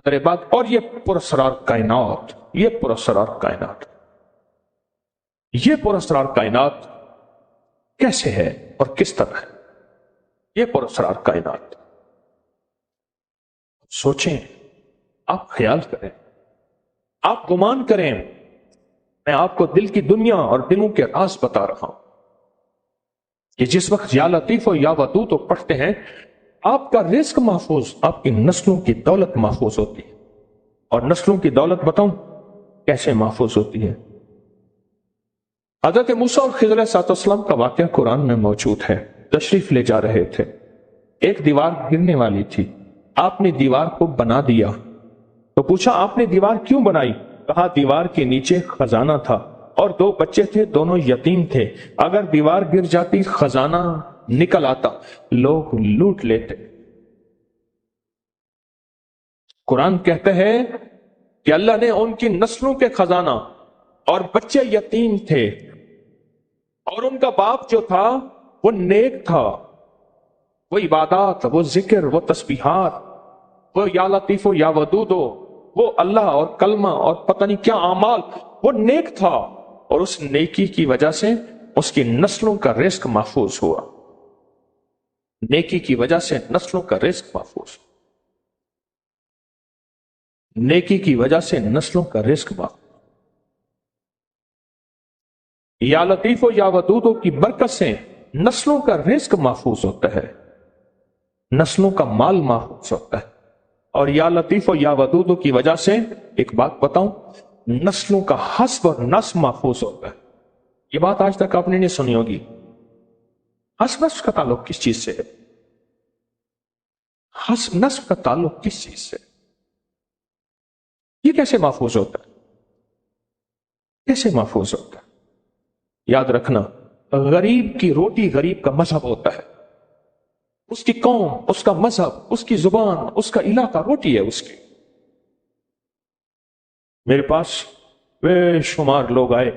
نظر بعد اور یہ پراسرار کائنات، یہ پراسرار کائنات، یہ پراسرار کائنات کیسے ہے اور کس طرح ہے؟ یہ پراسرار کائنات سوچیں، آپ خیال کریں، آپ گمان کریں، میں آپ کو دل کی دنیا اور دلوں کے راز بتا رہا ہوں کہ جس وقت یا لطیف و یا ودود پڑھتے ہیں آپ کا رزق محفوظ، آپ کی نسلوں کی دولت محفوظ ہوتی ہے۔ اور نسلوں کی دولت بتاؤں کیسے محفوظ ہوتی ہے؟ حضرت موسیٰ اور خضر علیہ السلام کا واقعہ قرآن میں موجود ہے۔ تشریف لے جا رہے تھے، ایک دیوار گرنے والی تھی، آپ نے دیوار کو بنا دیا۔ تو پوچھا آپ نے دیوار کیوں بنائی؟ کہا دیوار کے نیچے خزانہ تھا اور دو بچے تھے، دونوں یتیم تھے، اگر دیوار گر جاتی خزانہ نکل آتا، لوگ لوٹ لیتے۔ قرآن کہتا ہے کہ اللہ نے ان کی نسلوں کے خزانہ، اور بچے یتیم تھے، اور ان کا باپ جو تھا وہ نیک تھا، وہ عبادات، وہ ذکر، وہ تسبیحات، وہ یا لطیف و یا ودود، وہ اللہ اور کلمہ اور پتہ نہیں کیا اعمال، وہ نیک تھا، اور اس نیکی کی وجہ سے اس کی نسلوں کا رزق محفوظ ہوا۔ نیکی کی وجہ سے نسلوں کا رزق محفوظ، نیکی کی وجہ سے نسلوں کا رزق محفوظ۔ یا لطیف و یا ودودوں کی برکت سے نسلوں کا رزق محفوظ ہوتا ہے، نسلوں کا مال محفوظ ہوتا ہے۔ اور یا لطیف و یا ودودوں کی وجہ سے ایک بات بتاؤں، نسلوں کا حسب اور نسب محفوظ ہوتا ہے۔ یہ بات آج تک آپ نے نہیں سنی ہوگی۔ حسب نسب کا تعلق کس چیز سے ہے؟ حسب نسب کا تعلق کس چیز سے؟ یہ کیسے محفوظ ہوتا ہے؟ کیسے محفوظ ہوتا ہے؟ یاد رکھنا، غریب کی روٹی غریب کا مذہب ہوتا ہے، اس کی قوم، اس کا مذہب، اس کی زبان، اس کا علاقہ روٹی ہے اس کی۔ میرے پاس بے شمار لوگ آئے،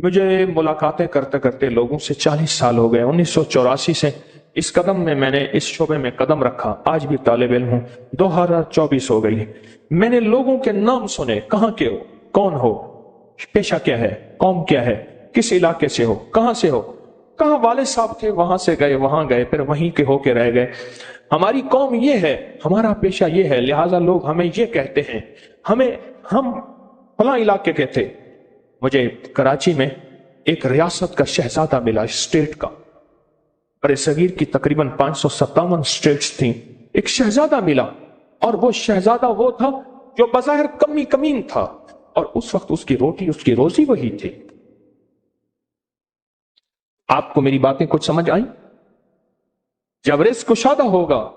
مجھے ملاقاتیں کرتے کرتے لوگوں سے 40 سال ہو گئے۔ 1984 سے اس قدم میں نے اس شعبے میں قدم رکھا، آج بھی طالب علم ہوں۔ 2024 ہو گئی، میں نے لوگوں کے نام سنے، کہاں کے ہو، کون ہو، پیشہ کیا ہے، قوم کیا ہے، کس علاقے سے ہو، کہاں سے ہو، کہاں والد صاحب تھے، وہاں سے گئے، وہاں گئے، پھر وہیں کے ہو کے رہ گئے، ہماری قوم یہ ہے، ہمارا پیشہ یہ ہے، لہٰذا لوگ ہمیں یہ کہتے ہیں، ہم فلاں علاقے کے تھے۔ مجھے کراچی میں ایک ریاست کا شہزادہ ملا، اسٹیٹ کا، برِ صغیر کی تقریباً 557 اسٹیٹس تھیں، ایک شہزادہ ملا، اور وہ شہزادہ وہ تھا جو بظاہر کمین تھا، اور اس وقت اس کی روٹی، اس کی روزی وہی تھی۔ آپ کو میری باتیں کچھ سمجھ آئیں؟ جب رزق کشادہ ہوگا،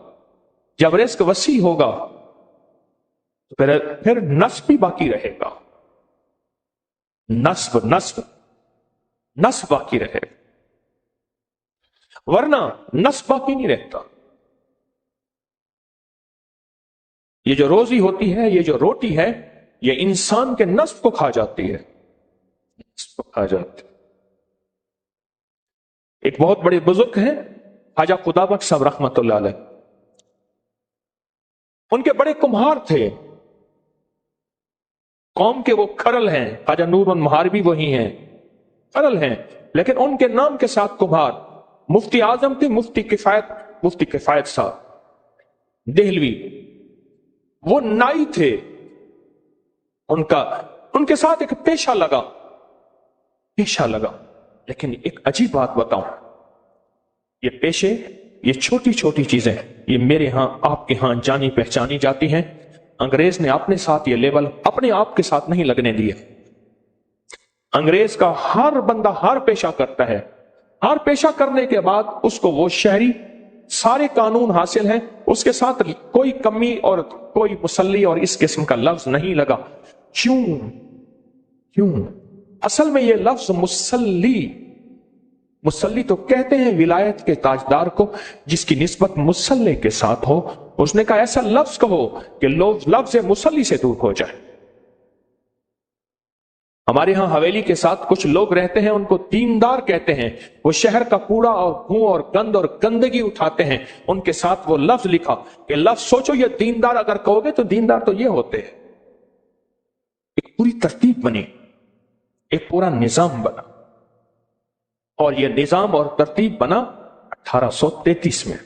جب رزق وسیع ہوگا، تو پھر نسب بھی باقی رہے گا، نسب باقی رہے گا، ورنہ نسب باقی نہیں رہتا۔ یہ جو روزی ہوتی ہے، یہ جو روٹی ہے، یہ انسان کے نسب کو کھا جاتی ہے، نسب کو کھا جاتی ہے۔ ایک بہت بڑے بزرگ ہیں خواجہ خدا بخش صاحب رحمت اللہ علیہ، ان کے بڑے کمہار تھے، قوم کے وہ کھرل ہیں، خواجہ نور المحاربی وہی ہیں، کھرل ہیں، لیکن ان کے نام کے ساتھ کمہار۔ مفتی اعظم تھے، مفتی کفایت صاحب دہلوی، وہ نائی تھے، ان کے ساتھ ایک پیشہ لگا، لیکن ایک عجیب بات بتاؤں، یہ پیشے، یہ چھوٹی چھوٹی چیزیں، یہ میرے ہاں آپ کے ہاں جانی پہچانی جاتی ہیں۔ انگریز نے اپنے ساتھ یہ لیبل اپنے آپ کے ساتھ نہیں لگنے دیا۔ انگریز کا ہر بندہ ہر پیشہ کرتا ہے، ہر پیشہ کرنے کے بعد اس کو وہ شہری سارے قانون حاصل ہیں، اس کے ساتھ کوئی کمی اور کوئی مسلی اور اس قسم کا لفظ نہیں لگا۔ کیوں؟ اصل میں یہ لفظ مسلی تو کہتے ہیں ولایت کے تاجدار کو جس کی نسبت مسلح کے ساتھ ہو۔ اس نے کہا ایسا لفظ کہو کہ لفظ مسلی سے دور ہو جائے۔ हमारे यहां हवेली के साथ कुछ लोग रहते हैं, उनको दीनदार कहते हैं। वो शहर का कूड़ा और धुआं और गंद और गंदगी उठाते हैं, उनके साथ वो लफ्ज लिखा कि लफ्ज सोचो, ये दीनदार अगर कहोगे तो दीनदार तो ये होते हैं। एक पूरी तरतीब बनी, एक पूरा निजाम बना, और ये निजाम और तरतीब बना 1833 में।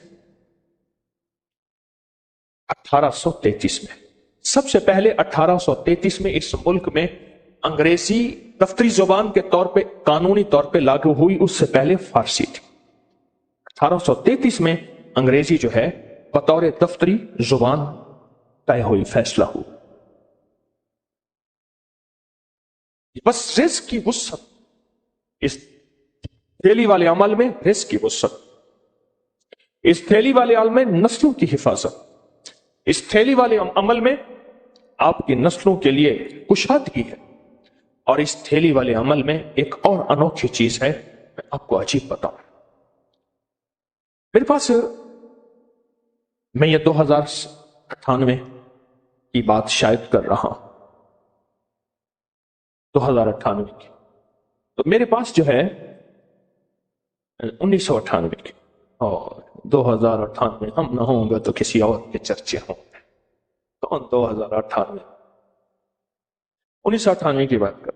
1833 में सबसे पहले 1833 में इस मुल्क में अंग्रेजी दफ्तरी जुबान के तौर पे कानूनी तौर पे लागू हुई, उससे पहले फारसी थी। 1833 में अंग्रेजी जो है बतौर दफ्तरी जुबान तय हुई, फैसला हुआ। बस रिस्क की वुसअत, इस थैली वाले अमल में रिस्क की वुसअत, इस थैली वाले अमल में नस्लों की हिफाजत, इस थैली वाले अमल में आपकी नस्लों के लिए कुशादगी है। और इस थैली वाले अमल में एक और अनोखी चीज है, मैं आपको अजीब बताऊं। मेरे पास, मैं ये 2098 की बात शायद कर रहा हूं, 2098 की, तो मेरे पास जो है 1998 की, और 2098 हम ना होंगे तो किसी और के चर्चे होंगे। तो 2098, 1998 की बात कर,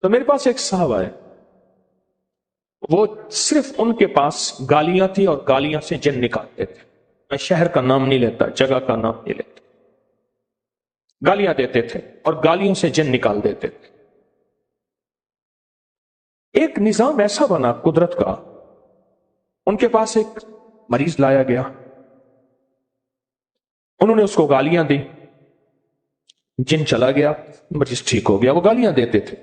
तो मेरे पास एक साहब आए, वो सिर्फ उनके पास गालियां थी और गालियां से जिन निकालते थे। मैं शहर का नाम नहीं लेता, जगह का नाम नहीं लेता, गालियां देते थे और गालियों से जिन निकाल देते थे। एक निजाम ऐसा बना कुदरत का, उनके पास एक मरीज लाया गया, उन्होंने उसको गालियां दी, जिन चला गया, मरीज ठीक हो गया। वो गालियां देते थे,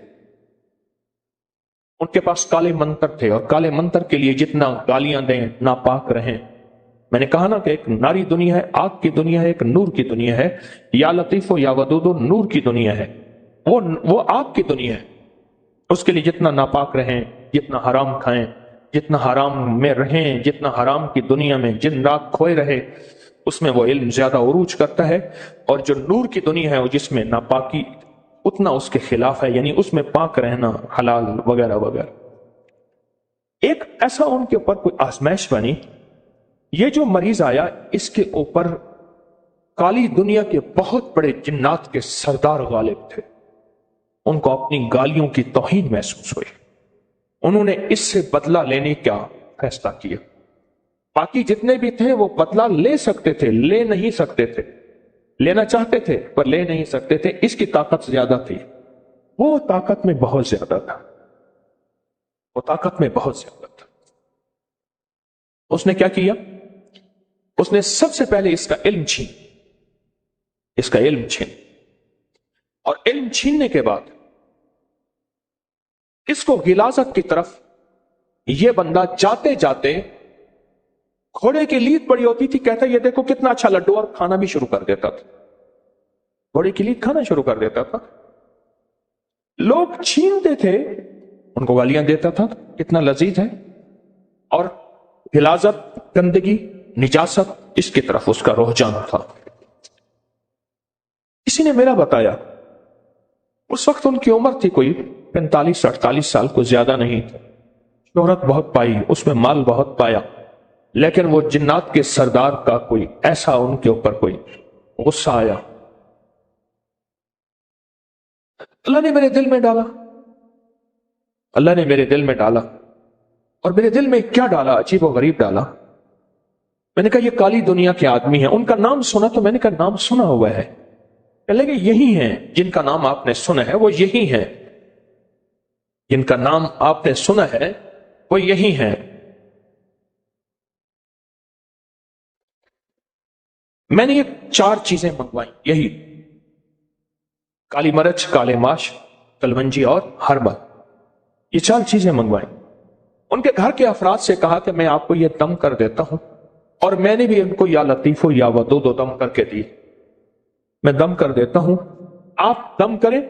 उनके पास काले मंत्र थे, और काले मंत्र के लिए जितना गालियां दें, नापाक रहें। मैंने कहा ना कि एक नारी दुनिया है, आग की दुनिया है, एक नूर की दुनिया है। या लतीफो या वदूदो नूर की दुनिया है, वो आग की दुनिया है। उसके लिए जितना नापाक रहें, जितना हराम खाएं, जितना हराम में रहें, जितना हराम की दुनिया में जिन रात खोए रहे, उसमें वो इल्म ज्यादा उरूज करता है। और जो नूर की दुनिया है, वो जिसमें नापाकी उतना उसके खिलाफ है, यानी उसमें पाक रहना, हलाल वगैरह वगैरह। एक ऐसा उनके ऊपर कोई आजमाइश बनी। ये जो मरीज आया, इसके ऊपर काली दुनिया के बहुत बड़े जिन्नात के सरदार गालिब थे। उनको अपनी गालियों की तौहीन महसूस हुई। उन्होंने इससे बदला लेने का फैसला किया। बाकी जितने भी थे वो बदला ले सकते थे, ले नहीं सकते थे, लेना चाहते थे पर ले नहीं सकते थे, इसकी ताकत ज्यादा थी। वो ताकत में बहुत ज्यादा था, वो ताकत में बहुत ज्यादा था। उसने क्या किया? उसने सबसे पहले इसका इल्म छीन, और इल्म छीनने के बाद इसको गिलाजत की तरफ यह बंदा जाते जाते, घोड़े की लीद पड़ी होती थी, कहता ये देखो कितना अच्छा लड्डू, और खाना भी शुरू कर देता था। घोड़े की लीद खाना शुरू कर देता था। लोग छीनते थे, उनको गालियां देता था, कितना लजीज है। और गिलाजत, गंदगी, निजासत, इसकी तरफ उसका रुझान था। किसी ने मेरा बताया, उस वक्त उनकी उम्र थी कोई 45-48 साल, को ज्यादा नहीं थी। शोहरत बहुत पाई, उसमें माल बहुत पाया, लेकिन वो जिन्नात के सरदार का कोई ऐसा उनके ऊपर कोई गुस्सा आया। अल्लाह ने मेरे दिल में डाला, अल्लाह ने मेरे दिल में डाला। और मेरे दिल में क्या डाला? अजीब और गरीब डाला। मैंने कहा ये काली दुनिया के आदमी हैं। उनका नाम सुना तो मैंने कहा नाम सुना हुआ है। कहने लगे यही हैं जिनका नाम आपने सुना है, वो यही हैं जिनका नाम आपने सुना है, वो यही हैं। मैंने ये 4 चीजें मंगवाई, यही काली मरच, काले माश, कलवंजी और हरबा, ये 4 चीजें मंगवाई। उनके घर के अफराद से कहा कि मैं आपको ये दम कर देता हूं, और मैंने भी इनको या लतीफो या वदूदो दम करके दी। मैं दम कर देता हूं, आप दम करें,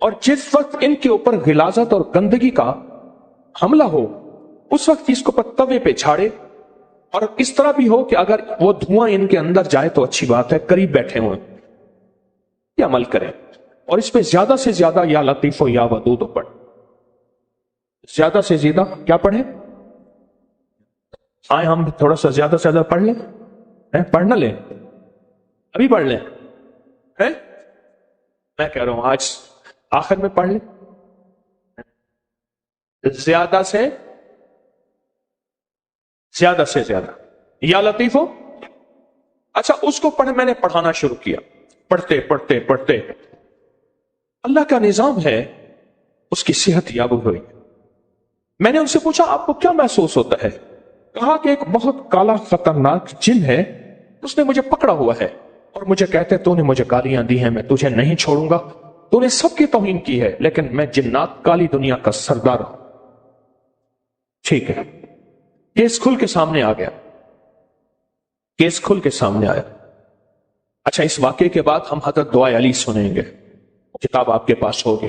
और जिस वक्त इनके ऊपर गिलाजत और गंदगी का हमला हो, उस वक्त इसको तवे पे छाड़े। और इस तरह भी हो कि अगर वो धुआं इनके अंदर जाए तो अच्छी बात है, करीब बैठे हुए ये अमल करें। और इस पे ज्यादा से ज्यादा या लतीफो या वदूद पढ़, ज्यादा से ज्यादा क्या पढ़े? आए हम थोड़ा सा ज्यादा से ज्यादा पढ़ लें, पढ़ ना लें, अभी पढ़ लें, है? मैं कह रहा हूं आज आखिर में पढ़ लें, ज्यादा से ज्यादा या लतीफ हो। अच्छा, उसको मैंने पढ़ाना शुरू किया, पढ़ते पढ़ते पढ़ते अल्लाह का निजाम है, उसकी सेहत याबुब हुई। मैंने उनसे पूछा आपको क्या महसूस होता है? कहा कि एक बहुत काला खतरनाक जिन है, उसने मुझे पकड़ा हुआ है और मुझे कहते तूने मुझे गालियां दी हैं, मैं तुझे नहीं छोड़ूंगा, तूने सबकी तौहीन की है, लेकिन मैं जिन्नात काली दुनिया का सरदार हूं। ठीक है, केस खुल के सामने आ गया, केस खुल के सामने आया। अच्छा, इस वाकये के बाद हम हजरत दुआ अली सुनेंगे, किताब आपके पास होगी।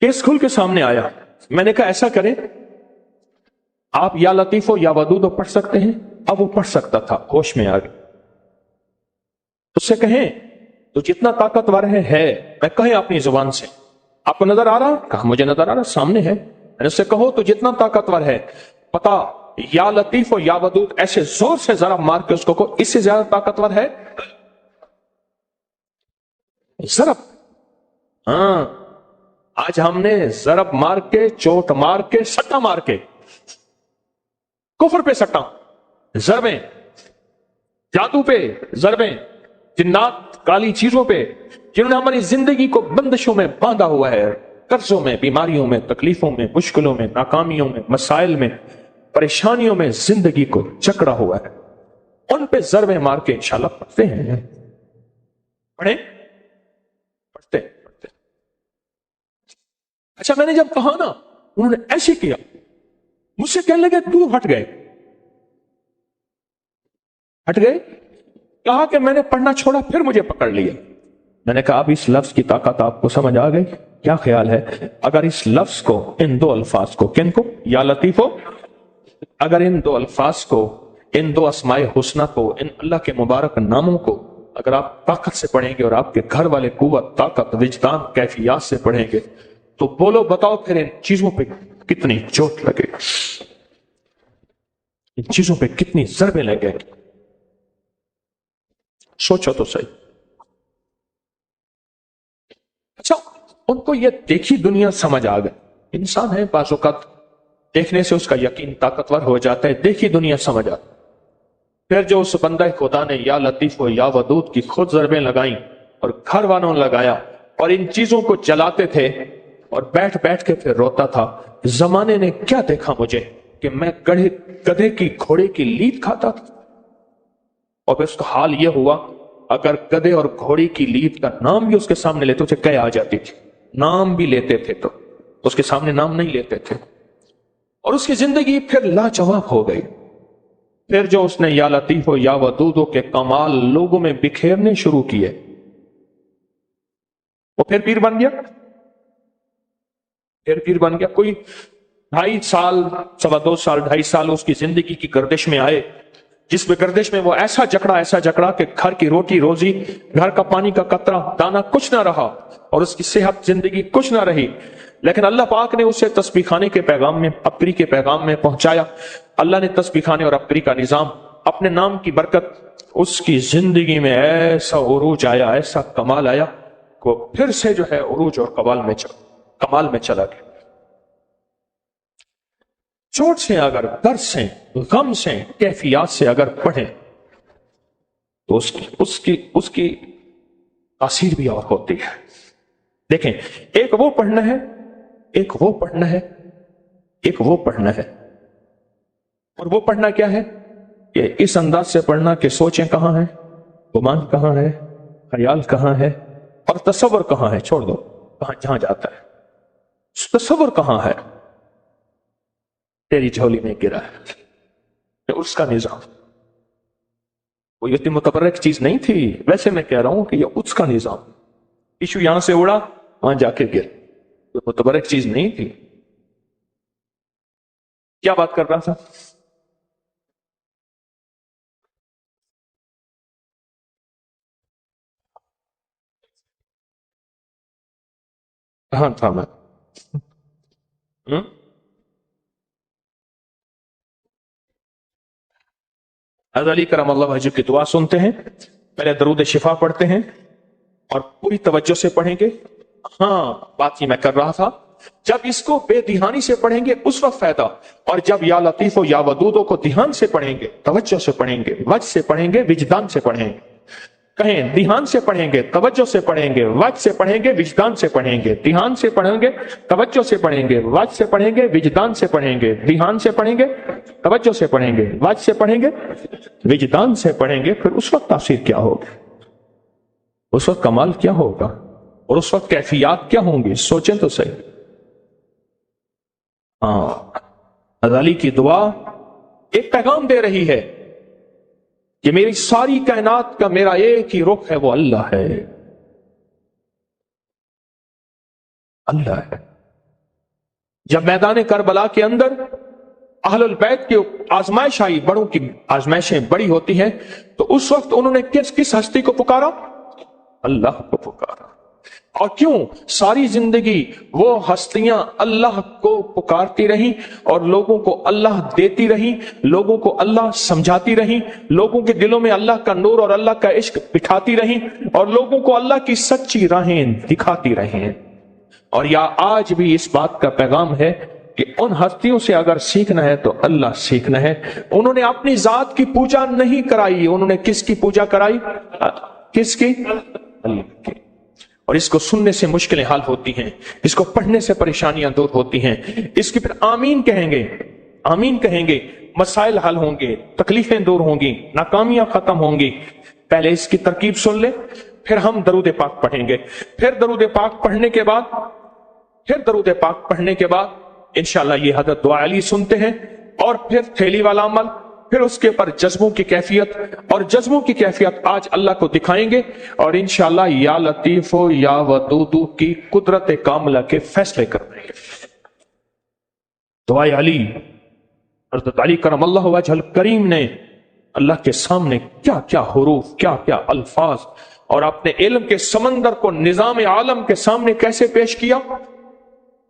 केस खुल के सामने आया, मैंने कहा ऐसा करें आप या लतीफो या वदूदो पढ़ सकते हैं। अब वो पढ़ सकता था, होश में आ गया। उससे कहें तो जितना ताकतवर है मैं कहें अपनी जुबान से, आपको नजर आ रहा? कहा मुझे नजर आ रहा, सामने है। मैंने उससे कहो तो जितना ताकतवर है, पता या लतीफ और या वदूद ऐसे जोर से जरा मार के उसको कहो, इससे ज्यादा ताकतवर है जरब। हाँ, आज हमने जरब मार के, चोट मार के, सट्टा मार के, कुफर पे सट्टा, जरबें, जादू पे जरबें, जिन्नात काली चीजों पे, जिन्होंने हमारी जिंदगी को बंदिशों में बांधा हुआ है, कर्जों में, बीमारियों में, तकलीफों में, मुश्किलों में, नाकामियों में, मसाइल में, परेशानियों में जिंदगी को जकड़ा हुआ है, उन पे जरबे मार के इंशाल्लाह पढ़ते हैं। पढ़े, पढ़ते पढ़ते। अच्छा, मैंने जब कहा ना, उन्होंने ऐसे किया, मुझसे कहने लगे दूर हट गए, हट गए। कहा कि मैंने पढ़ना छोड़ा, फिर मुझे पकड़ लिया। मैंने कहा अब इस लफ्ज की ताकत आपको समझ आ गई? क्या ख्याल है अगर इस लफ्ज को, इन दो अल्फाज को, किन को? या लतीफो, अगर इन दो अल्फाज को, इन दो अस्माए हुस्ना को, इन अल्लाह के मुबारक नामों को अगर आप ताकत से पढ़ेंगे और आपके घर वाले कुव्वत, ताकत, विजदान, कैफियत से पढ़ेंगे, तो बोलो बताओ फिर इन चीजों पे कितनी चोट लगे, इन चीजों पे कितनी जरबे लगे। सोचो तो सही। अच्छा, उनको ये देखी दुनिया समझ आ गई। इंसान है, बाज़ौक़ात देखने से उसका यकीन ताकतवर हो जाता है, देखी दुनिया समझ आ। फिर जो उस बंदा खुदा ने या लतीफ व या वदूद की खुद जरबें लगाई और घर वालों ने लगाया और इन चीजों को जलाते थे और बैठ बैठ के फिर रोता था, जमाने ने क्या देखा मुझे कि मैं गधे की, घोड़े की लीद खाता था। और फिर उसका हाल यह हुआ, अगर गधे और घोड़ी की लीद का नाम भी उसके सामने लेते, उसे कह आ जाती थी। नाम भी लेते थे तो उसके सामने नाम नहीं लेते थे, और उसकी जिंदगी फिर लाजवाब हो गई। फिर जो उसने या लतीफो या वदूदो के कमाल लोगों में बिखेरने शुरू किए, वो फिर पीर बन गया। फिर पीर बन गया। कोई 2.5 साल, 2.25 साल, 2.5 साल उसकी जिंदगी की गर्दिश में आए, जिसमें गर्दिश में वो ऐसा जकड़ा कि घर की रोटी रोजी, घर का पानी का कतरा दाना कुछ ना रहा और उसकी सेहत, जिंदगी कुछ ना रही। लेकिन अल्लाह पाक ने उसे तस्बीह खाने के पैगाम में, अबकरी के पैगाम में पहुंचाया। अल्लाह ने तस्बीह खाने और अबकरी का निजाम, अपने नाम की बरकत, उसकी जिंदगी में ऐसा उरूज आया, ऐसा कमाल आया, वो फिर से जो है उरूज और कमाल में चला गया। चोट से अगर, दर्द से, गम से, कैफियत से अगर पढ़े तो उसकी तासीर भी और होती है। देखें, एक वो पढ़ना है, एक वो पढ़ना है, एक वो पढ़ना है। और वो पढ़ना क्या है? कि इस अंदाज से पढ़ना कि सोचें कहां है, गुमान कहां है, ख्याल कहां है और तसव्वुर कहां है। छोड़ दो कहां, जहां जाता है, तसव्वुर कहां है, तेरी झोली में गिरा है। उसका निजाम, वो इतनी मुतबर्रक चीज नहीं थी। वैसे मैं कह रहा हूं कि ये उसका निजाम, टिश्यू यहां से उड़ा वहां जाके गिर, वो मुतबर्रक चीज नहीं थी। क्या बात कर रहा था? कहाँ था मैं? हम्म? हज़रत अली करम अल्लाह वजह की दुआ सुनते हैं, पहले दरूद शिफा पढ़ते हैं और पूरी तवज्जो से पढ़ेंगे। हाँ, बात ही मैं कर रहा था, जब इसको बेधिहानी से पढ़ेंगे उस वक्त फायदा, और जब या लतीफो या वदूदो को ध्यान से पढ़ेंगे, तवज्जो से पढ़ेंगे, वज से पढ़ेंगे, विजदान से पढ़ेंगे। कहें, ध्यान से पढ़ेंगे, तवज्जो से पढ़ेंगे, वज से पढ़ेंगे, विजदान से पढ़ेंगे। ध्यान से पढ़ेंगे, तवज्जो से पढ़ेंगे, वज से पढ़ेंगे, विजदान से पढ़ेंगे। ध्यान से पढ़ेंगे, तवज्जो से पढ़ेंगे, वज से पढ़ेंगे, विजदान से पढ़ेंगे। फिर उस वक्त तासीर क्या होगी, उस वक्त कमाल क्या होगा, और उस वक्त कैफियत क्या होंगी, सोचें तो सही। हाँ, अली की दुआ एक पैगाम दे रही है कि मेरी सारी कायनात का मेरा एक ही रुख है, वो अल्लाह है, अल्लाह है। जब मैदान करबला के अंदर अहलुल बैत की आजमाइश आई, बड़ों की आजमाइशें बड़ी होती हैं, तो उस वक्त उन्होंने किस हस्ती को पुकारा? अल्लाह को पुकारा। और क्यों? सारी जिंदगी वो हस्तियां अल्लाह को पुकारती रही और लोगों को अल्लाह देती रही, लोगों को अल्लाह समझाती रही, लोगों के दिलों में अल्लाह का नूर और अल्लाह का इश्क बिठाती रही, और लोगों को अल्लाह की सच्ची राहें दिखाती रही। और या आज भी इस बात का पैगाम है कि उन हस्तियों से अगर सीखना है तो अल्लाह सीखना है। उन्होंने अपनी जात की पूजा नहीं कराई, उन्होंने किसकी पूजा कराई? किसकी? अल्लाह की। और इसको सुनने से मुश्किलें हल होती हैं, इसको पढ़ने से परेशानियां दूर होती हैं, इसकी फिर आमीन कहेंगे, आमीन कहेंगे, मसाइल हल होंगे, तकलीफें दूर होंगी, नाकामियां खत्म होंगी। पहले इसकी तरकीब सुन ले, फिर हम दरूद पाक पढ़ेंगे। फिर दरूद पाक पढ़ने के बाद, फिर दरूद पाक पढ़ने के बाद इंशाअल्लाह ये हज़रत दुआ अली सुनते हैं, और फिर थैली वाला अमल, फिर उसके ऊपर जज्बों की कैफियत, और जज्बों की कैफियत आज अल्लाह को दिखाएंगे, और इंशाअल्लाह या लतीफो या वदूदू की कुदरत कामला के फैसले करवाएंगे। दुआ अली, हज़रत अली करमल्लाहु वजहल करीम ने अल्लाह के सामने क्या क्या हुरूफ, क्या क्या अल्फाज, और अपने इल्म के समंदर को निजाम आलम के सामने कैसे पेश किया।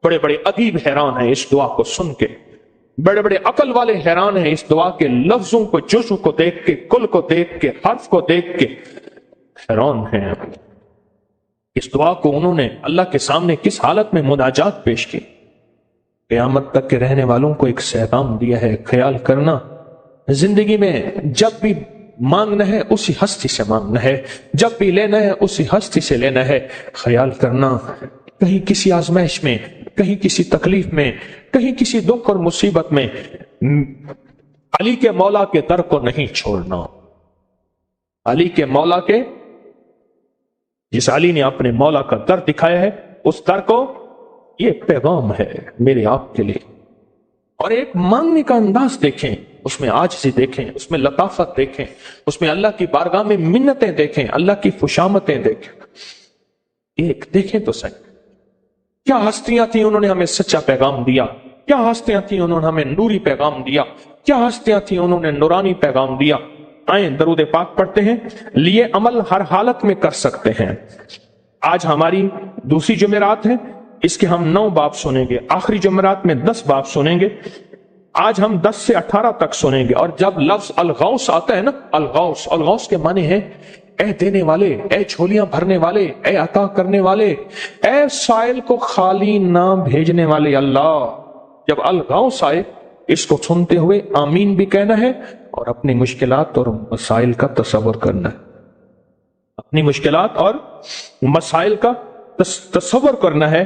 बड़े बड़े अदीब हैरान हैं इस दुआ को सुन के, बड़े बड़े अकल वाले हैरान हैं इस दुआ के लफ्जों को, जुज़ को देख के, कुल को देख के, हर्फ को देख के हैरान हैं। इस दुआ को उन्होंने अल्लाह के सामने किस हालत में मुनाजात पेश की। क़यामत तक के रहने वालों को एक पैगाम दिया है, ख्याल करना, जिंदगी में जब भी मांगना है उसी हस्ती से मांगना है, जब भी लेना है उसी हस्ती से लेना है। ख्याल करना, कहीं किसी आजमाइश में, कहीं किसी तकलीफ में, कहीं किसी दुख और मुसीबत में अली के मौला के दर को नहीं छोड़ना। अली के मौला के, जिस अली ने अपने मौला का दर दिखाया है, उस दर को, ये पैगाम है मेरे आपके लिए। और एक मांगने का अंदाज देखें, उसमें आजिज़ी देखें, उसमें लताफत देखें, उसमें अल्लाह की बारगाह में मिन्नतें देखें, अल्लाह की खुशामतें देखें। एक देखें तो सही, क्या हस्तियां थी, उन्होंने हमें सच्चा पैगाम दिया। क्या हस्तियां थी, उन्होंने हमें नूरी पैगाम दिया। क्या हस्तियां थी, उन्होंने नूरानी पैगाम दिया। आए दरूद पाक पढ़ते हैं, लिए अमल हर हालत में कर सकते हैं। आज हमारी दूसरी जुमेरात है, इसके हम 9 बाब सुनेंगे, आखिरी जुमेरात में 10 बाब सुनेंगे। आज हम 10 से 18 तक सुनेंगे। और जब लफ्ज अलगौस आता है ना, अलगौस, अलगौस के माने हैं ए देने वाले, ए झोलियां भरने वाले, ए अता करने वाले, ए साइल को खाली ना भेजने वाले अल्लाह। जब अलगौस आए, इसको सुनते हुए आमीन भी कहना है, और अपनी मुश्किलात और मसाइल का तसव्वुर करना है। अपनी मुश्किलात और मसाइल का तसव्वुर करना है,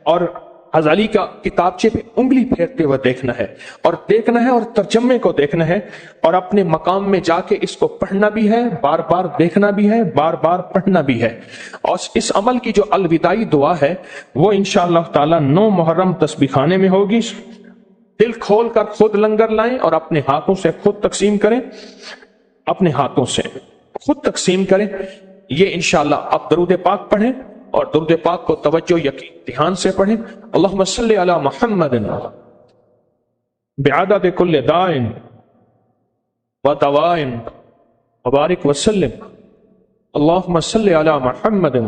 और हज़ाली का किताबचे पे उंगली फेरते हुए देखना है, और देखना है, और तर्जमे को देखना है, और अपने मकाम में जाके इसको पढ़ना भी है, बार बार देखना भी है, बार बार पढ़ना भी है। और इस अमल की जो अलविदाई दुआ है, वो इंशाअल्लाह ताला 9 मुहर्रम तस्बीह खाने में होगी। दिल खोल कर खुद लंगर लाएं, और अपने हाथों से खुद तकसीम करें, अपने हाथों से खुद तकसीम करें। ये इंशाअल्लाह आप दरूद पाक पढ़ें, और दरूद पाक को तवज्जो, यकीन, ध्यान से पढ़ें। अल्लाहुम्मा सल्ली अला मुहम्मदिन बिअदद कुल्लि दाइन व दवाइन व बारिक व सल्लिम। अल्लाहुम्मा सल्ली अला मुहम्मदिन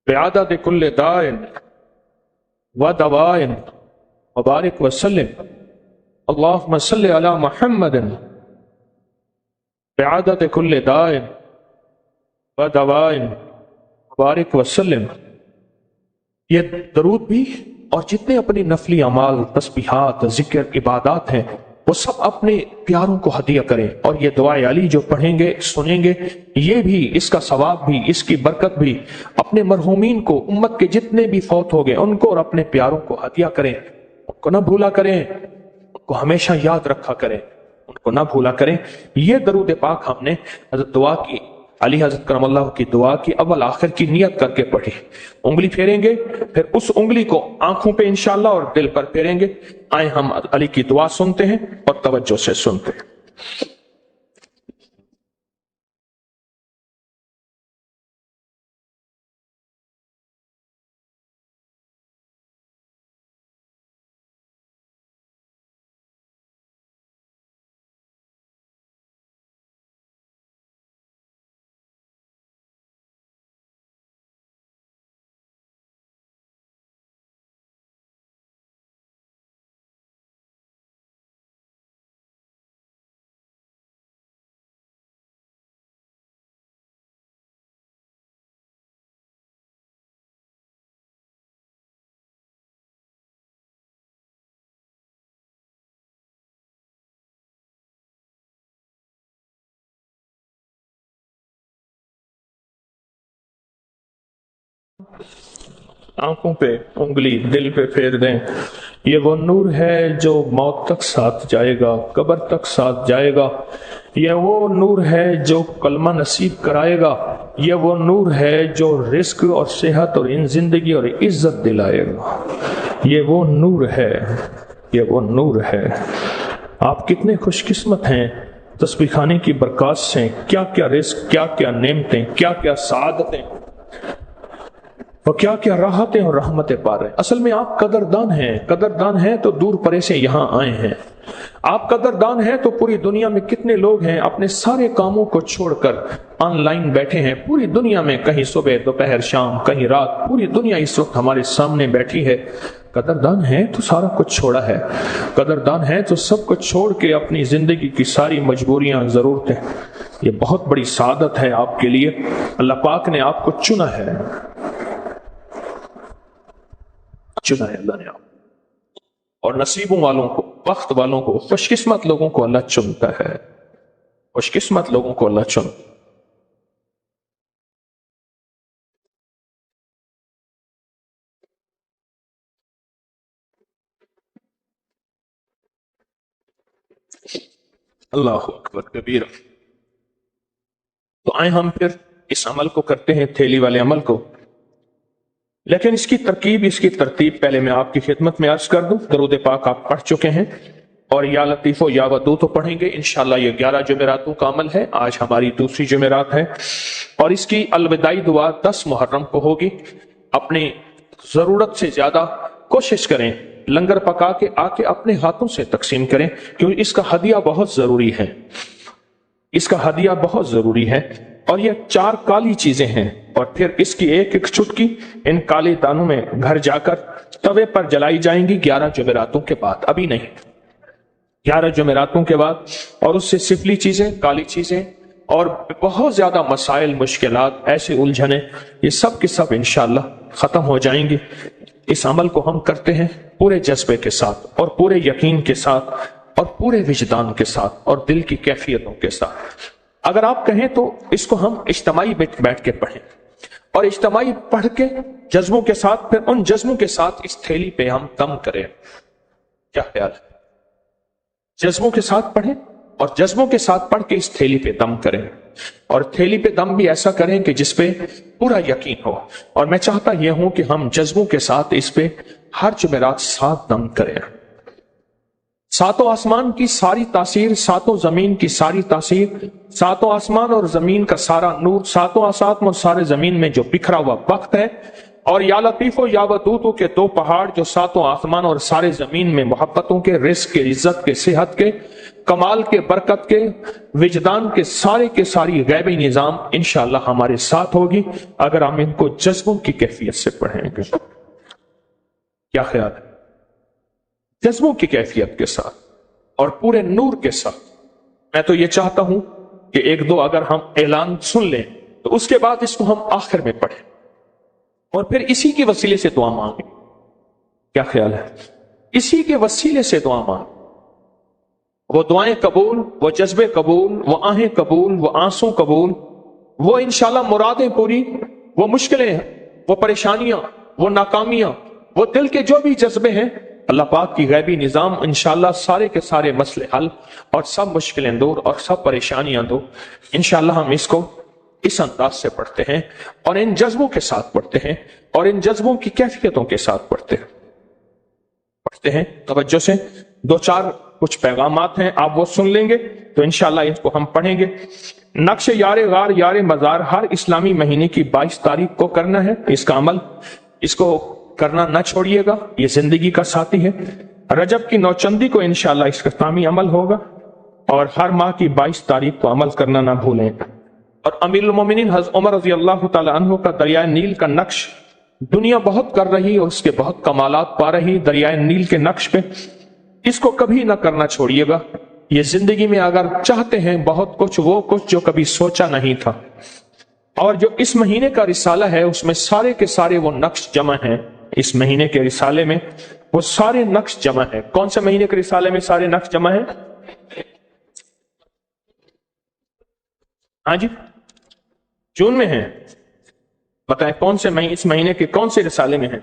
बिआदद कुल्ल दाइन व दवाइन वबारिक वसल्लिम अल्लाहुम्मा सल्लि अला मुहम्मदिन बिआदद कुल्ल दाइन व दवाइन वबारिक वसल्लिम। ये दरूद भी और जितने अपनी नफली अमाल, तस्बीहात, जिक्र, इबादत हैं, वो सब अपने प्यारों को हदिया करें। और ये दुआ अली जो पढ़ेंगे, सुनेंगे, ये भी, इसका सवाब भी, इसकी बरकत भी अपने मरहूमीन को, उम्मत के जितने भी फौत हो गए उनको और अपने प्यारों को हदिया करें। उनको ना भूला करें, उनको हमेशा याद रखा करें, उनको ना भूला करें। ये दरूद पाक हमने हज़रत दुआ की, अली हज़रत करमल्लाहु की दुआ की अव्वल आखिर की नियत करके पढ़ी। उंगली फेरेंगे, फिर उस उंगली को आंखों पे इंशाअल्लाह और दिल पर फेरेंगे। आए हम अली की दुआ सुनते हैं और तवज्जो से सुनते हैं। आंखों पे उंगली दिल पे फेर दें। ये वो नूर है जो मौत तक साथ जाएगा, कब्र तक साथ जाएगा। ये वो नूर है जो कलमा नसीब कराएगा। ये वो नूर है जो रिस्क और सेहत और इन जिंदगी और इज्जत दिलाएगा। ये वो नूर है, ये वो नूर है। आप कितने खुशकिस्मत हैं तस्बीह खाने की बरकत से। क्या क्या रिस्क, क्या क्या नेमतें, क्या क्या सादतें और क्या क्या राहतें और रहमतें पा रहे हैं। असल में आप कदरदान हैं। कदरदान हैं तो दूर परे से यहां आए हैं। आप कदरदान हैं तो पूरी दुनिया में कितने लोग हैं अपने सारे कामों को छोड़कर ऑनलाइन बैठे हैं। पूरी दुनिया में, कहीं सुबह, दोपहर, शाम, कहीं रात, पूरी दुनिया इस वक्त हमारे सामने बैठी है। कदरदान है तो सारा कुछ छोड़ा है। कदरदान है तो सब कुछ छोड़ के अपनी जिंदगी की सारी मजबूरियां, जरूरतें, ये बहुत बड़ी सादत है आपके लिए। अल्लाह पाक ने आपको चुना है, चुना है अल्लाह ने आप। और नसीबों वालों को, वक्त वालों को, खुशकिस्मत लोगों को अल्लाह चुनता है। खुशकिस्मत लोगों को अल्लाह चुन। अल्लाह अकबर कबीर। तो आए हम फिर इस अमल को करते हैं, थैली वाले अमल को। लेकिन इसकी तरकीब, इसकी तरतीब पहले मैं आपकी खिदमत में अर्ज कर दूं। दरूद पाक आप पढ़ चुके हैं और या लतीफ़ो या वदू तो पढ़ेंगे इंशाअल्लाह। ये 11 जुमेरातों का अमल है। आज हमारी दूसरी जुमेरात है और इसकी अलविदाई दुआ 10 मुहर्रम को होगी। अपनी जरूरत से ज्यादा कोशिश करें, लंगर पका के आके अपने हाथों से तकसीम करें, क्योंकि इसका हदिया बहुत जरूरी है। इसका हदिया बहुत जरूरी है। और ये 4 काली चीजें हैं। और फिर इसकी एक एक चुटकी इन काले दानों में घर जाकर तवे पर जलाई जाएंगी 11 जुमेरातों के बाद, अभी नहीं, 11 जुमेरातों के बाद। और उससे सिफली चीजें, काली चीजें और बहुत ज्यादा मसाइल, मुश्किलात, ऐसे उलझने, ये सब के सब इंशाअल्लाह खत्म हो जाएंगी। इस अमल को हम करते हैं पूरे जज्बे के साथ और पूरे यकीन के साथ और पूरे विजदान के साथ और दिल की कैफियतों के साथ। अगर आप कहें तो इसको हम इज्तिमाई बैठ के पढ़ें और इज्तिमाई पढ़ के जज्बों के साथ, फिर उन जज्बों के साथ इस थैली पे हम दम करें। क्या ख्याल है? जज्बों के साथ पढ़ें और जज्बों के साथ पढ़ के इस थैली पे दम करें। और थैली पे दम भी ऐसा करें कि जिसपे पूरा यकीन हो। और मैं चाहता यह हूं कि हम जज्बों के साथ इस पे हर जुमेरात 7 दम करें। सातों आसमान की सारी तासीर, सातों जमीन की सारी तासीर, सातों आसमान और जमीन का सारा नूर, सातों आसमान और सारे जमीन में जो बिखरा हुआ वक्त है, और या लतीफो या वदूदो के 2 पहाड़ जो सातों आसमान और सारे जमीन में मोहब्बतों के, रिस्क के, इज्जत के, सेहत के کمال کے برکت کے وجدان کے ساری غیبی نظام انشاءاللہ ہمارے ساتھ ہوگی اگر ہم ان کو جذبوں کی کیفیت سے پڑھیں گے۔ کیا خیال ہے؟ جذبوں کی کیفیت کے ساتھ اور پورے نور کے ساتھ۔ میں تو یہ چاہتا ہوں کہ ایک دو اگر ہم اعلان سن لیں تو اس کے بعد اس کو ہم آخر میں پڑھیں اور پھر اسی کے وسیلے سے دعا مانگیں۔ کیا خیال ہے؟ اسی کے وسیلے سے دعا مانگیں، وہ دعائیں قبول، وہ جذبے قبول، وہ آہیں قبول، وہ آنسوں قبول، وہ انشاءاللہ مرادیں پوری، وہ مشکلیں، وہ پریشانیاں، وہ ناکامیاں، وہ دل کے جو بھی جذبے ہیں، اللہ پاک کی غیبی نظام انشاءاللہ سارے کے سارے مسئلے حل اور سب مشکلیں دور اور سب پریشانیاں دور۔ انشاءاللہ ہم اس کو اس انداز سے پڑھتے ہیں اور ان جذبوں کے ساتھ پڑھتے ہیں اور ان جذبوں کی کیفیتوں کے ساتھ پڑھتے ہیں۔ توجہ سے دو چار کچھ پیغامات ہیں، آپ وہ سن لیں گے تو انشاءاللہ اس کو ہم پڑھیں گے۔ نقش یار غار یار مزار ہر اسلامی مہینے کی 22 تاریخ کو کرنا ہے، اس کا عمل اس کو کرنا نہ چھوڑیے گا، یہ زندگی کا ساتھی ہے۔ رجب کی نوچندی کو انشاءاللہ اس کا اختتامی عمل ہوگا اور ہر ماہ کی 22 تاریخ کو عمل کرنا نہ بھولیں۔ اور امیر المومنین حضرت عمر رضی اللہ تعالی عنہ کا دریائے نیل کا نقش دنیا بہت کر رہی اور اس کے بہت کمالات پا رہی، دریائے نیل کے نقش پہ اس کو کبھی نہ کرنا چھوڑیے گا۔ یہ زندگی میں اگر چاہتے ہیں بہت کچھ، وہ کچھ جو کبھی سوچا نہیں تھا، اور جو اس مہینے کا رسالہ ہے اس میں سارے کے سارے وہ نقش جمع ہیں۔ اس مہینے کے رسالے میں وہ سارے نقش جمع ہیں۔ کون سے مہینے کے رسالے میں سارے نقش جمع ہیں؟ ہاں جی، جون میں ہیں۔ بتائیں کون سے اس مہینے کے کون سے رسالے میں ہیں؟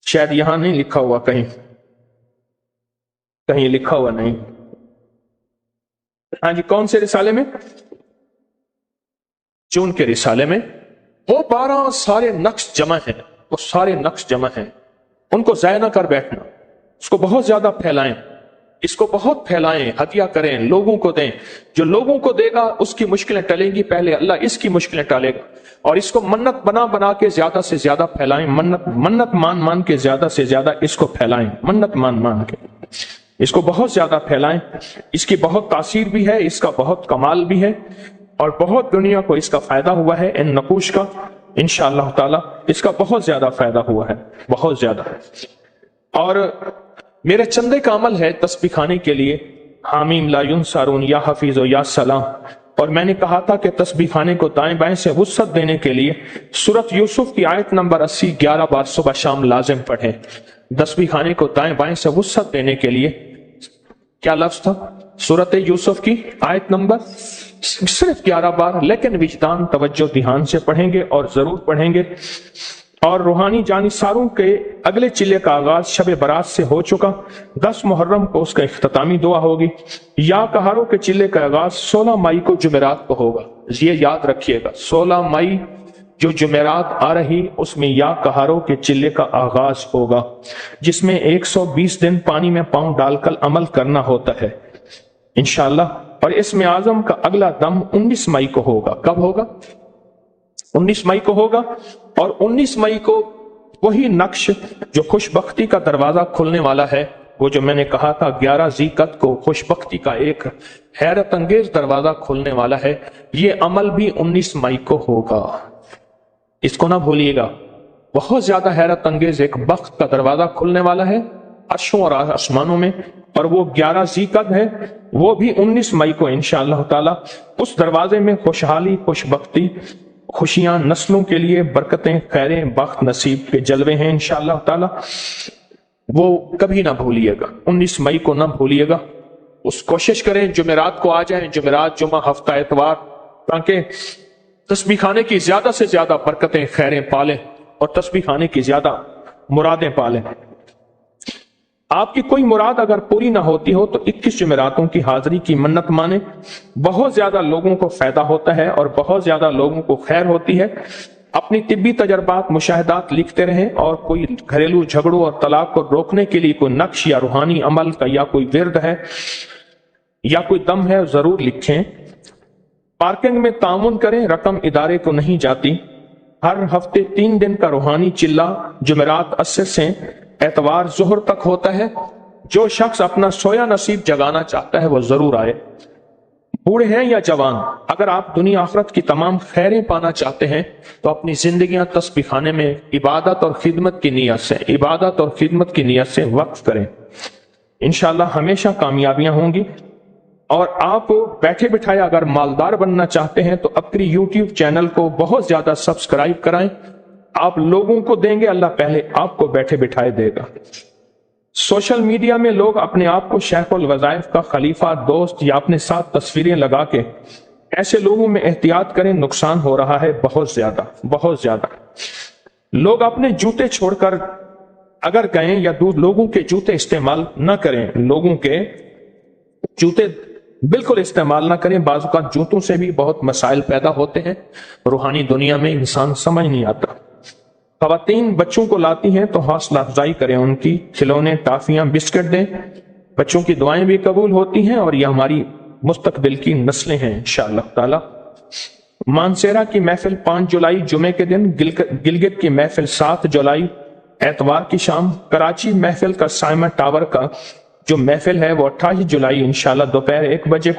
شاید یہاں نہیں لکھا ہوا، کہیں لکھا ہوا نہیں۔ ہاں جی، کون سے رسالے میں؟ جون کے رسالے میں وہ 12 سارے نقش جمع ہیں، وہ سارے نقش جمع ہیں۔ ان کو ضائع نہ کر بیٹھنا، اس کو بہت زیادہ پھیلائیں، اس کو بہت پھیلائیں، ہدیہ کریں، لوگوں کو دیں۔ جو لوگوں کو دے گا اس کی مشکلیں ٹلیں گی، پہلے اللہ اس کی مشکلیں ٹالے گا۔ اور اس کو منت بنا کے زیادہ سے زیادہ پھیلائیں، منت مان کے زیادہ سے زیادہ اس کو پھیلائیں، منت مان کے اس کو بہت زیادہ پھیلائیں۔ اس کی بہت تاثیر بھی ہے، اس کا بہت کمال بھی ہے اور بہت دنیا کو اس کا فائدہ ہوا ہے۔ ان نقوش کا انشاءاللہ تعالی اس کا بہت زیادہ فائدہ ہوا ہے، بہت زیادہ۔ اور میرے چندے کا عمل ہے تسبیح خانے کے لیے، حامیم لا ینصرون، یا حفیظ و یا سلام۔ اور میں نے کہا تھا کہ تسبیح خانے کو دائیں بائیں سے وسعت دینے کے لیے سورۃ یوسف کی آیت نمبر 80 11 بار صبح شام لازم پڑھیں۔ تسبیح خانے کو دائیں بائیں سے وسعت دینے کے لیے کیا لفظ تھا؟ سورۃ یوسف کی آیت نمبر صرف 11 بار، لیکن وجدان توجہ دھیان سے پڑھیں گے اور ضرور پڑھیں گے۔ اور روحانی جانثاروں کے اگلے چلے کا آغاز شب برات سے ہو چکا، 10 محرم کو اس کا اختتامی دعا ہوگی۔ یا کہاروں کے چلے کا آغاز 16 مئی کو جمعرات کو ہوگا، یہ یاد رکھیے گا، 16 مئی جو جمعرات آ رہی اس میں یا کہاروں کے چلے کا آغاز ہوگا، جس میں 120 دن پانی میں پاؤں ڈال کر عمل کرنا ہوتا ہے انشاءاللہ۔ اور اسم اعظم کا اگلا دم 19 مئی کو ہوگا۔ کب ہوگا؟ 19 مئی کو ہوگا۔ اور 19 مئی کو وہی نقش جو خوش بختی کا دروازہ کھلنے والا ہے، وہ جو میں نے کہا تھا 11 ذیقت کو خوش بختی کا ایک حیرت انگیز دروازہ کھلنے والا ہے، یہ عمل بھی 19 مئی کو ہوگا، اس کو نہ بھولیے گا۔ بہت زیادہ حیرت انگیز ایک بخت کا دروازہ کھلنے والا ہے عرشوں اور آسمانوں میں، اور وہ 11 ذیقت ہے، وہ بھی 19 مئی کو انشاءاللہ تعالی اس دروازے میں خوشحالی، خوش بختی، خوشیاں، نسلوں کے لیے برکتیں، خیریں، بخت نصیب کے جلوے ہیں انشاءاللہ تعالی، وہ کبھی نہ بھولیے گا، 19 مئی کو نہ بھولیے گا۔ اس کوشش کریں جمعرات کو آ جائیں، جمعرات، جمعہ، ہفتہ اتوار، تاکہ تسبیح خانے کی زیادہ سے زیادہ برکتیں، خیریں پالیں اور تسبیح خانے کی زیادہ مرادیں پالیں۔ آپ کی کوئی مراد اگر پوری نہ ہوتی ہو تو 21 جمعراتوں کی حاضری کی منت مانیں، بہت زیادہ لوگوں کو فائدہ ہوتا ہے اور بہت زیادہ لوگوں کو خیر ہوتی ہے۔ اپنی طبی تجربات، مشاہدات لکھتے رہیں، اور کوئی گھریلو جھگڑوں اور طلاق کو روکنے کے لیے کوئی نقش یا روحانی عمل کا یا کوئی ورد ہے یا کوئی دم ہے ضرور لکھیں۔ پارکنگ میں تعاون کریں، رقم ادارے کو نہیں جاتی۔ ہر ہفتے 3 دن کا روحانی چلہ جمعرات عصر سے اتوار ظہر تک ہوتا ہے، जो शख्स अपना सोया नसीब जगाना चाहता है वो जरूर आए। बूढ़े हैं या जवान, अगर आप दुनिया आखिरत की तमाम खैरें पाना चाहते हैं तो अपनी जिंदगियां तस्बीह खाने में इबादत और खिदमत की नीयत से वक्फ करें। इंशाअल्लाह हमेशा कामयाबियां होंगी। और आप बैठे बिठाए अगर मालदार बनना चाहते हैं तो अपनी यूट्यूब चैनल को बहुत ज्यादा सब्सक्राइब कराएं। आप लोगों को देंगे, अल्लाह पहले आपको बैठे बिठाए देगा। सोशल मीडिया में लोग अपने आप को शेखुल वज़ाइफ का खलीफा, दोस्त या अपने साथ तस्वीरें लगा के, ऐसे लोगों में एहतियात करें, नुकसान हो रहा है बहुत ज्यादा। लोग अपने जूते छोड़कर अगर गए या लोगों के जूते इस्तेमाल न करें, लोगों के जूते बिल्कुल इस्तेमाल ना करें। बाज़ जूतों से भी बहुत मसाइल पैदा होते हैं, रूहानी दुनिया में इंसान समझ नहीं आता। ख़वातीन बच्चों को लाती हैं तो हौसला अफजाई करें, उनकी खिलौने, टाफियां, बिस्किट दें। बच्चों की दुआएं भी कबूल होती हैं और यह हमारी मुस्तकबिल की नस्लें हैं इंशाअल्लाह ताला। मानसेरा की महफिल 5 जुलाई जुमे के दिन, गिलगित की महफिल 7 जुलाई एतवार की शाम, कराची महफिल का साइमा टावर का जो महफिल है वो 28 जुलाई इंशाअल्लाह दोपहर 1 बजे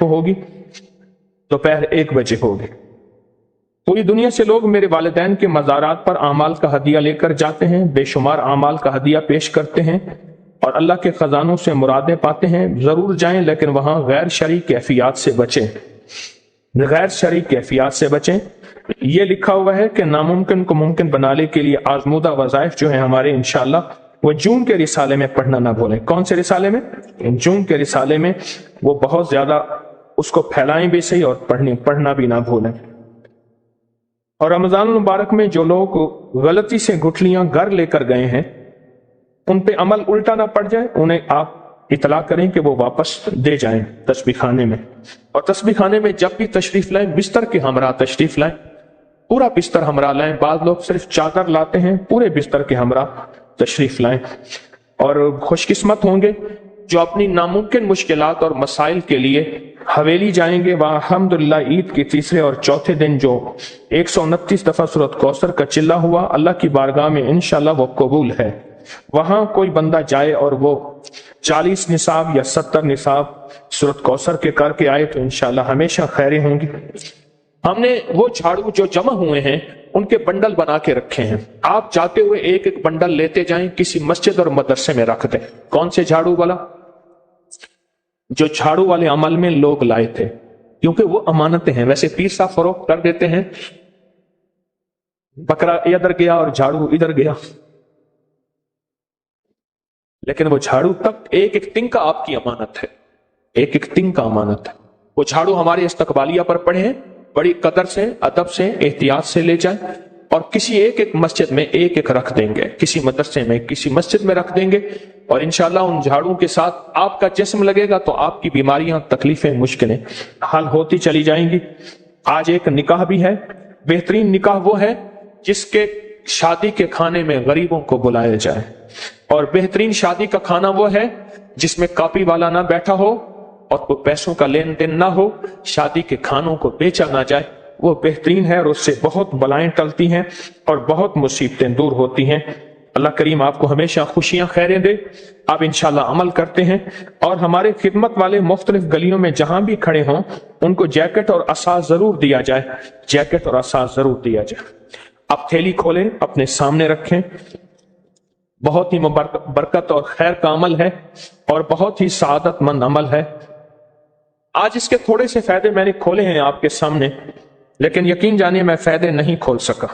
होगी। पूरी दुनिया से लोग मेरे वालिदैन के मज़ारात पर आमाल का हदिया लेकर जाते हैं, बेशुमार आमाल का हदिया पेश करते हैं और अल्लाह के खजानों से मुरादें पाते हैं। जरूर जाएं, लेकिन वहां गैर शरई कैफियत से बचें। ये लिखा हुआ है कि नामुमकिन को मुमकिन बनाने के लिए आजमूदा वज़ाइफ जो है हमारे इंशाअल्लाह, वो जून के रिसाले में पढ़ना ना भूलें। कौन से रिसाले में? जून के रिसाले में। वो बहुत ज्यादा उसको फैलाएं भी सही और पढ़ना भी ना भूलें। और रमजान मुबारक में जो लोग गलती से गुठलियां घर लेकर गए हैं, उन पे अमल उल्टा ना पड़ जाए, उन्हें आप इतला करें कि वो वापस दे जाएं तस्बीह खाने में। और तस्बीह खाने में जब भी तशरीफ लाएं, बिस्तर के हमरा तशरीफ लाएं, पूरा बिस्तर हमरा लाएं। बाद लोग सिर्फ चादर लाते हैं, पूरे बिस्तर के हमरा तशरीफ लाएं। और खुशकिस्मत होंगे जो अपनी नामुमकिन मुश्किलात और मसाइल के लिए हवेली जाएंगे। वहां अल्हम्दुलिल्लाह ईद के तीसरे और चौथे दिन जो 129 दफा सूरत कौसर का चिल्ला हुआ, अल्लाह की बारगाह में इंशाअल्लाह वो कबूल है। वहां कोई बंदा जाए और वो 40 निसाब या 70 निसाब सूरत कौसर के करके आए तो इंशाअल्लाह हमेशा खैरें होंगी। हमने वो झाड़ू जो जमा हुए हैं उनके बंडल बना के रखे हैं। आप जाते हुए एक एक बंडल लेते जाएं, किसी मस्जिद और मदरसे में रख दें। कौन से झाड़ू वाला? जो झाड़ू वाले अमल में लोग लाए थे, क्योंकि वो अमानतें हैं। वैसे पीर साहब फरोख्त कर देते हैं, बकरा इधर गया और झाड़ू इधर गया, लेकिन वो झाड़ू तक एक एक तिनका आपकी अमानत है, एक एक तिनका अमानत है। वो झाड़ू हमारे इस्तकबालिया पर पड़े हैं, बड़ी कदर से, अदब से, एहतियात से ले जाएं और किसी एक एक मस्जिद में एक एक रख देंगे, किसी मदरसे में, किसी मस्जिद में रख देंगे। और इंशाअल्लाह उन झाड़ू के साथ आपका जिस्म लगेगा तो आपकी बीमारियां, तकलीफें, मुश्किलें हल होती चली जाएंगी। आज एक निकाह भी है, बेहतरीन निकाह वो है जिसके शादी के खाने में गरीबों को बुलाया जाए। और बेहतरीन शादी का खाना वो है जिसमें कॉपी वाला ना बैठा हो और कोई पैसों का लेन देन ना हो, शादी के खानों को बेचा ना जाए। वो बेहतरीन है और उससे बहुत बलाएं टलती हैं और बहुत मुसीबतें दूर होती हैं। अल्लाह करीम आपको हमेशा खुशियां खैरें दे। आप इंशाल्लाह अमल करते हैं। और हमारे खिदमत वाले मुख्तलिफ गलियों में जहां भी खड़े हों उनको जैकेट और असास जरूर दिया जाए, जैकेट और असास जरूर दिया जाए। आप थैली खोलें, अपने सामने रखें। बहुत ही बरकत और खैर का अमल है और बहुत ही सआदतमंद अमल है। आज इसके थोड़े से फायदे मैंने खोले हैं आपके सामने, लेकिन यकीन जानिए मैं फायदे नहीं खोल सका।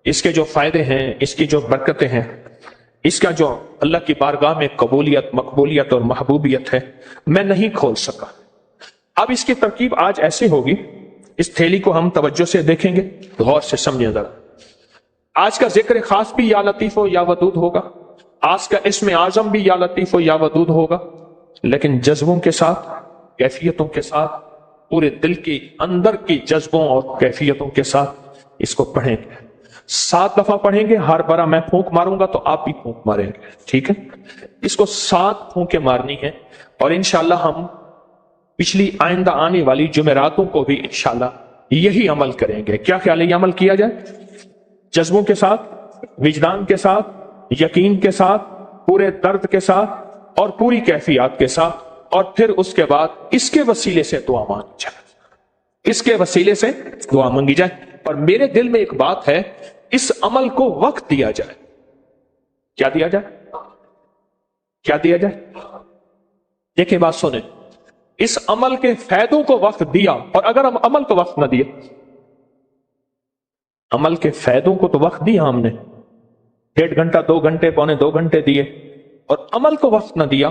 इसके जो फायदे हैं, इसकी जो बरकतें हैं, इसका जो अल्लाह की बारगाह में कबूलियत, मकबूलियत और महबूबियत है, मैं नहीं खोल सका। अब इसकी तरकीब आज ऐसे होगी, इस थैली को हम तवज्जो से देखेंगे, गौर से समझिए जरा। आज का जिक्र खास भी या लतीफ हो या वदूद होगा, आज का इसमें आजम भी या लतीफ हो या वदूद होगा, लेकिन जज्बों के साथ, कैफियतों के साथ, पूरे दिल की अंदर की जज्बों और कैफियतों के साथ इसको पढ़ेंगे। 7 दफा पढ़ेंगे। हर बार मैं फूंक मारूंगा तो आप भी फूंक मारेंगे, ठीक है? इसको 7 फूंके मारनी है। और इंशाल्लाह हम पिछली आइंदा आने वाली जुमेरातों को भी इंशाल्लाह यही अमल करेंगे। क्या ख्याल है, ये अमल किया जाए जज्बों के साथ, विजदान के साथ, यकीन के साथ, पूरे दर्द के साथ اور پوری کیفیات کے ساتھ، اور پھر اس کے بعد اس کے وسیلے سے دعا مانگی جائے، اس کے وسیلے سے دعا مانگی جائے۔ اور میرے دل میں ایک بات ہے، اس عمل کو وقت دیا جائے۔ کیا دیا جائے؟ کیا دیا جائے؟ دیکھیں بات سنیں، اس عمل کے فائدوں کو وقت دیا، اور اگر ہم عمل کو وقت نہ دیا، عمل کے فائدوں کو تو وقت دیا ہم نے، 1.5 گھنٹہ 2 گھنٹے پونے 2 گھنٹے دیے، اور عمل کو وقت نہ دیا،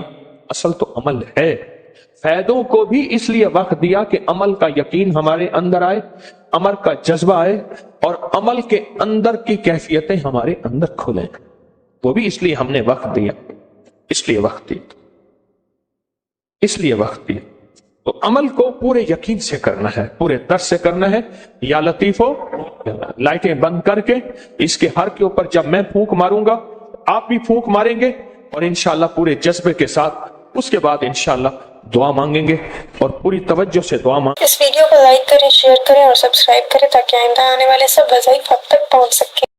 اصل تو عمل ہے، فائدوں کو بھی اس لیے وقت دیا کہ عمل کا یقین ہمارے اندر آئے، عمل کا جذبہ آئے، اور عمل کے اندر کی کیفیتیں ہمارے اندر کھلیں، وہ بھی اس لیے ہم نے وقت دیا، اس لیے وقت دیا، اس لیے وقت دیا۔ تو عمل کو پورے یقین سے کرنا ہے، پورے درد سے کرنا ہے۔ یا لطیف ہو، لائٹیں بند کر کے اس کے ہر کے اوپر جب میں پھونک ماروں گا آپ بھی پھونک ماریں گے، اور انشاءاللہ پورے جذبے کے ساتھ اس کے بعد انشاءاللہ دعا مانگیں گے، اور پوری توجہ سے دعا مانگیں۔ اس ویڈیو کو لائک کریں، شیئر کریں اور سبسکرائب کریں تاکہ آئندہ آنے والے سب وظائف آپ تک پہنچ سکیں۔